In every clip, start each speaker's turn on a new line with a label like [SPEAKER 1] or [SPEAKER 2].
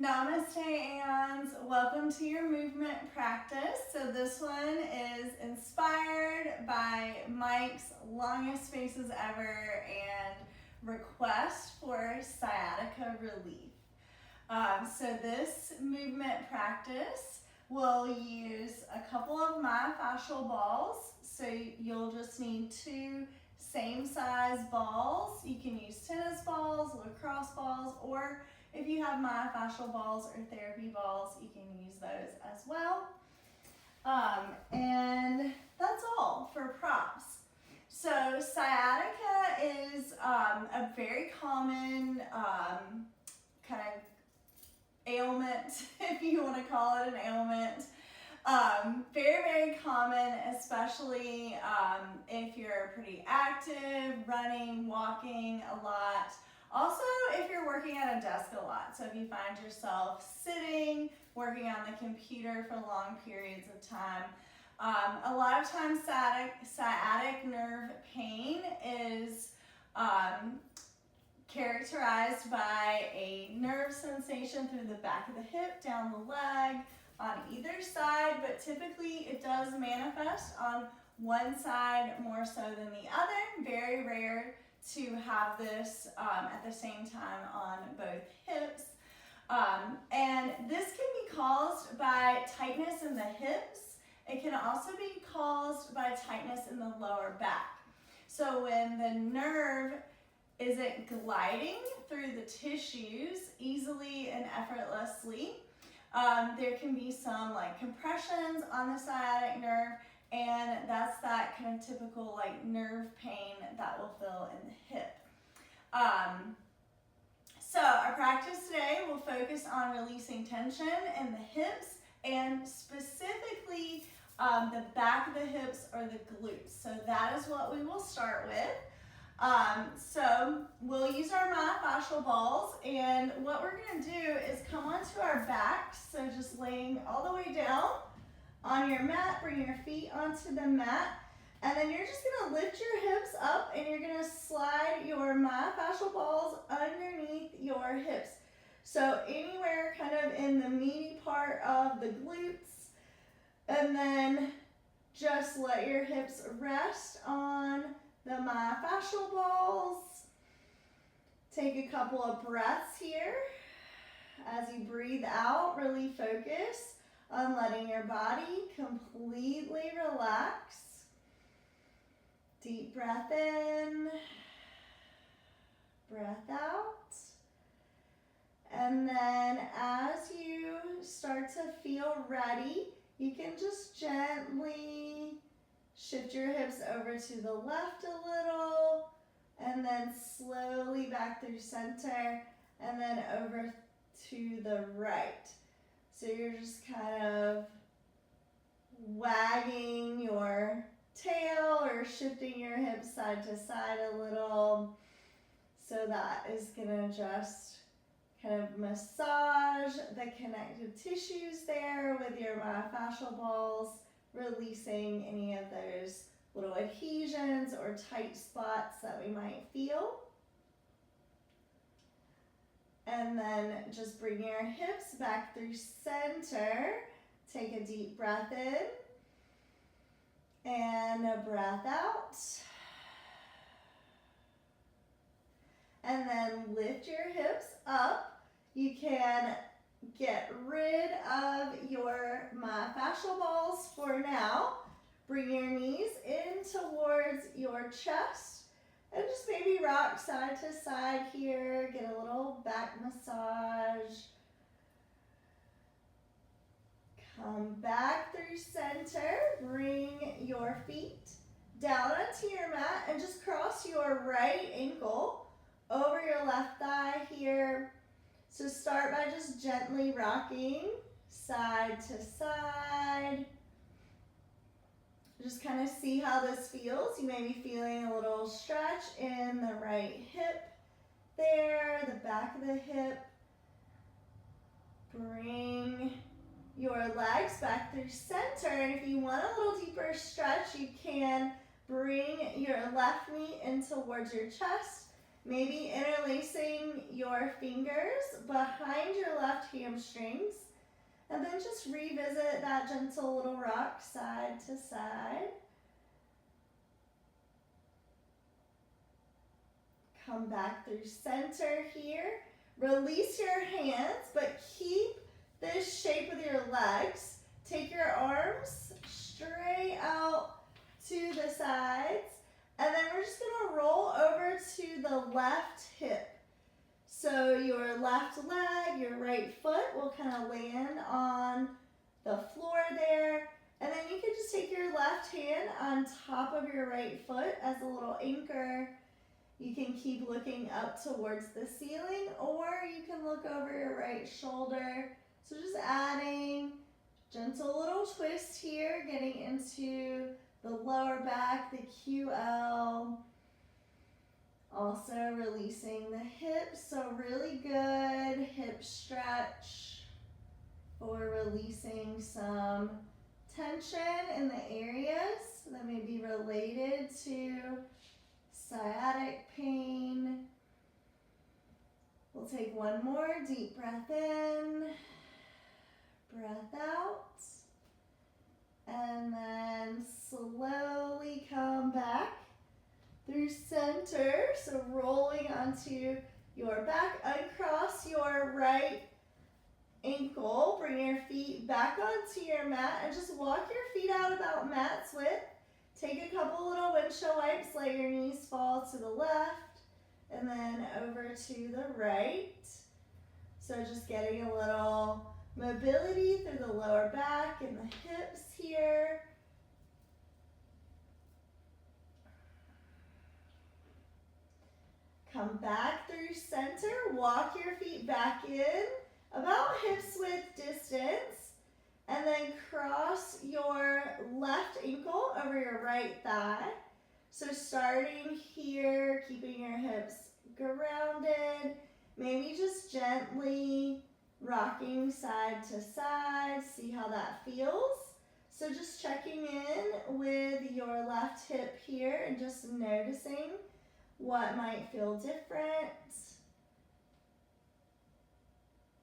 [SPEAKER 1] Namaste, Aeons. Welcome to your movement practice. So this one is inspired by Mike's longest faces ever and request for sciatica relief. So this movement practice will use a couple of myofascial balls. So you'll just need two same size balls. You can use tennis balls, lacrosse balls, or if you have myofascial balls or therapy balls, you can use those as well. And that's all for props. So sciatica is a very common kind of ailment, if you want to call it an ailment. Very, very common, especially if you're pretty active, running, walking a lot. Also, if you're working at a desk a lot, so if you find yourself sitting, working on the computer for long periods of time, a lot of times sciatic nerve pain is characterized by a nerve sensation through the back of the hip, down the leg, on either side, but typically it does manifest on one side more so than the other. Very rare to have this at the same time on both hips. And this can be caused by tightness in the hips. It can also be caused by tightness in the lower back. So when the nerve isn't gliding through the tissues easily and effortlessly, there can be some like compressions on the sciatic nerve, and that's that kind of typical like nerve pain that will feel in the hip. So our practice today will focus on releasing tension in the hips and specifically the back of the hips or the glutes. So that is what we will start with. So we'll use our myofascial balls, and what we're going to do is come onto our backs, so just laying all the way down on your mat, bring your feet onto the mat, and then you're just going to lift your hips up and you're going to slide your myofascial balls underneath your hips. So anywhere kind of in the meaty part of the glutes, and then just let your hips rest on the myofascial balls. Take a couple of breaths here. As you breathe out, really focus on letting your body completely relax. Deep breath in, breath out. And then as you start to feel ready, you can just gently shift your hips over to the left a little, and then slowly back through center, and then over to the right. So you're just kind of wagging your tail or shifting your hips side to side a little. So that is gonna just kind of massage the connective tissues there with your myofascial balls, releasing any of those little adhesions or tight spots that we might feel. And then just bring your hips back through center. Take a deep breath in and a breath out. And then lift your hips up. You can get rid of your myofascial balls for now. Bring your knees in towards your chest and just maybe rock side to side here. Get a little back massage. Come back through center. Bring your feet down onto your mat and just cross your right ankle over your left thigh here. So start by just gently rocking side to side. Just kind of see how this feels. You may be feeling a little stretch in the right hip there, the back of the hip. Bring your legs back through center, and if you want a little deeper stretch, you can bring your left knee in towards your chest. Maybe interlacing your fingers behind your left hamstrings. And then just revisit that gentle little rock side to side. Come back through center here. Release your hands, but keep this shape with your legs. Take your arms straight out to the sides. And then we're just going to roll over to the left hip. So your left leg, your right foot will kind of land on the floor there. And then you can just take your left hand on top of your right foot as a little anchor. You can keep looking up towards the ceiling, or you can look over your right shoulder. So just adding gentle little twist here, getting into the lower back, the QL. Also releasing the hips, so really good hip stretch for releasing some tension in the areas that may be related to sciatic pain. We'll take one more deep breath in, breath out, and then slowly come back through center. So rolling onto your back, uncross your right ankle, bring your feet back onto your mat, and just walk your feet out about mat's width. Take a couple little windshield wipes, let your knees fall to the left, and then over to the right. So just getting a little mobility through the lower back and the hips here. Come back through center, walk your feet back in, about hips width distance, and then cross your left ankle over your right thigh. So starting here, keeping your hips grounded, maybe just gently rocking side to side, see how that feels. So just checking in with your left hip here and just noticing what might feel different.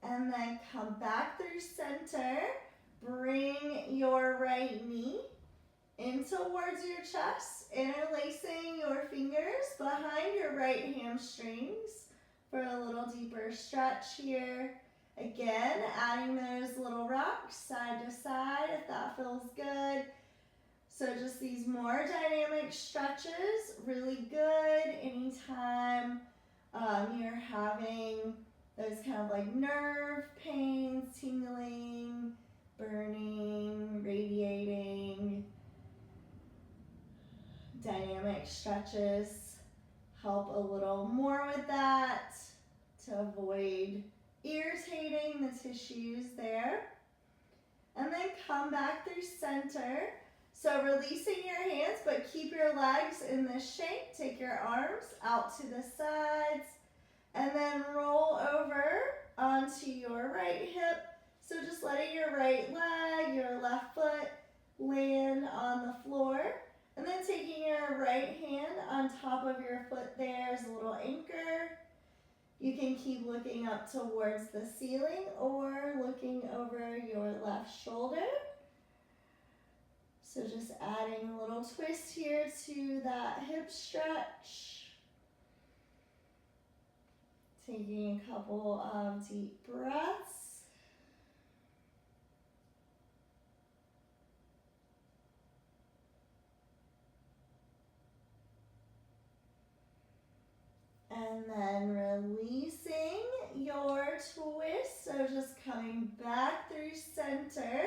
[SPEAKER 1] And then come back through center. Bring your right knee in towards your chest, interlacing your fingers behind your right hamstrings for a little deeper stretch here. Again, adding those little rocks side to side if that feels good. So just these more dynamic stretches, really good anytime you're having those kind of like nerve pains, tingling, burning, radiating. Dynamic stretches help a little more with that to avoid irritating the tissues there. And then come back through center. So releasing your hands, but keep your legs in this shape. Take your arms out to the sides and then roll over onto your right hip. So just letting your right leg, your left foot land on the floor. And then taking your right hand on top of your foot there as a little anchor. You can keep looking up towards the ceiling or looking over your left shoulder. So just adding a little twist here to that hip stretch. Taking a couple of deep breaths. And then releasing your twist. So just coming back through center.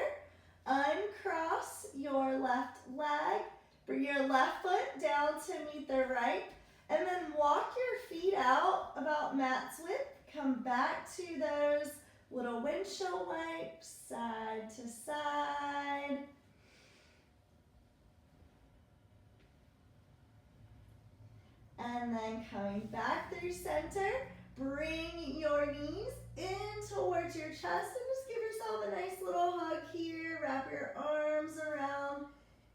[SPEAKER 1] Uncross your left leg, bring your left foot down to meet the right, and then walk your feet out about mat's width. Come back to those little windshield wipes, side to side. And then coming back through center, bring your knees in towards your chest and just give yourself a nice little hug here. Wrap your arms around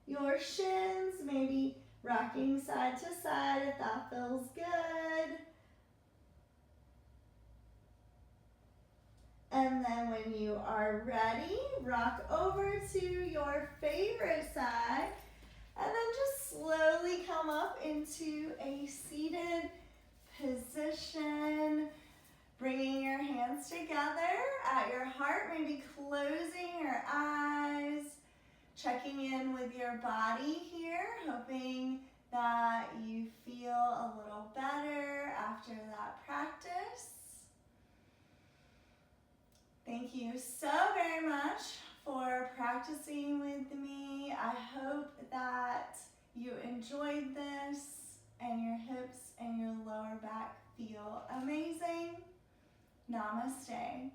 [SPEAKER 1] your shins, maybe rocking side to side if that feels good. And then when you are ready, rock over to your favorite side. And then just slowly come up into a seated position. Bringing your hands together at your heart, maybe closing your eyes. Checking in with your body here, hoping that you feel a little better after that practice. Thank you so very much for practicing with me. I hope that you enjoyed this and your hips and your lower back feel amazing. Namaste.